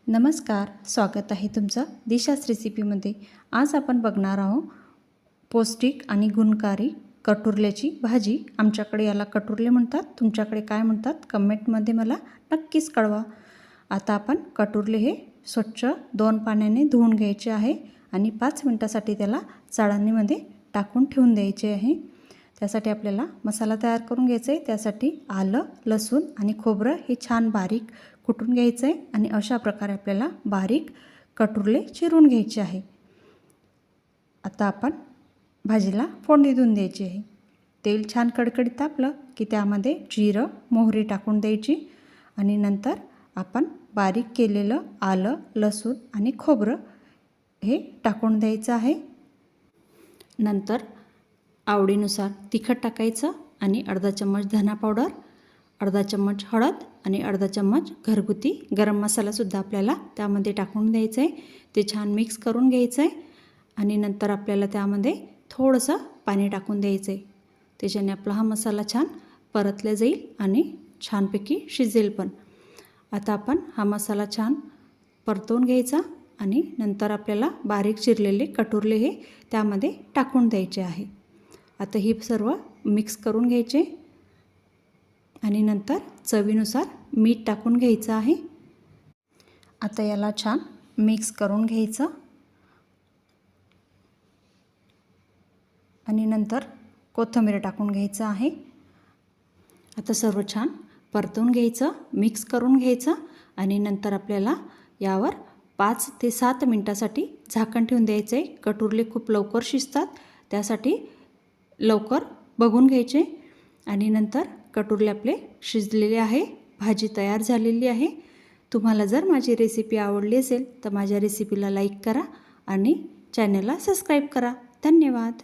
नमस्कार, स्वागत आहे तुमचं दिशाच रेसिपीमध्ये। आज आपण बघणार आहोत पौष्टिक आणि गुणकारी कटुरल्याची भाजी। आमच्याकडे याला कटुरले म्हणतात, तुमच्याकडे काय म्हणतात कमेंटमध्ये मला नक्कीच कळवा। आता आपण कटुरले हे स्वच्छ 2 पाण्याने धुवून घ्यायचे आहे आणि 5 मिनिटासाठी त्याला चाळणीमध्ये टाकून ठेवून द्यायचे आहे। त्यासाठी आपल्याला मसाला तयार करून घ्यायचा आहे। त्यासाठी आलं, लसूण आणि खोबरं हे छान बारीक कुटून घ्यायचं आहे आणि अशा प्रकारे आपल्याला बारीक कटुरले चिरून घ्यायचे आहे। आता आपण भाजीला फोडणी देऊन द्यायची आहे। तेल छान कडकडीत तापलं की त्यामध्ये जिरं, मोहरी टाकून द्यायची आणि नंतर आपण बारीक केलेलं आलं, लसूण आणि खोबरं हे टाकून द्यायचं आहे। नंतर आवडीनुसार तिखट टाकायचं आणि अर्धा चम्मच धना पावडर, अर्धा चम्मच हळद आणि अर्धा चम्मच घरगुती गरम मसालासुद्धा आपल्याला त्यामध्ये टाकून द्यायचं आहे। ते छान मिक्स करून घ्यायचं आहे आणि नंतर आपल्याला त्यामध्ये थोडंसं पाणी टाकून द्यायचं आहे। त्याच्याने आपला हा मसाला छान परतला जाईल आणि छानपैकी शिजेल पण। आता आपण हा मसाला छान परतवून घ्यायचा आणि नंतर आपल्याला बारीक चिरलेले कटुरले हे त्यामध्ये टाकून द्यायचे आहे। आता ही सर्व मिक्स करून घ्यायचे आणि नंतर चवीनुसार मीठ टाकून घ्यायचं आहे। आता याला छान मिक्स करून घ्यायचं आणि नंतर कोथिंबीर टाकून घ्यायचं आहे। आता सर्व छान परतवून घ्यायचं, मिक्स करून घ्यायचं आणि नंतर आपल्याला यावर 5 ते 7 मिनिटासाठी झाकण ठेवून द्यायचं आहे। कटुरले खूप लवकर शिजतात, त्यासाठी लवकर बघून घ्यायचे आणि नंतर कटुरले आपले शिजलेले आहे, भाजी तयार झालेली आहे। तुम्हाला जर माझी रेसिपी आवडली असेल तर माझ्या रेसिपीला लाईक करा आणि चॅनलला सबस्क्राईब करा। धन्यवाद।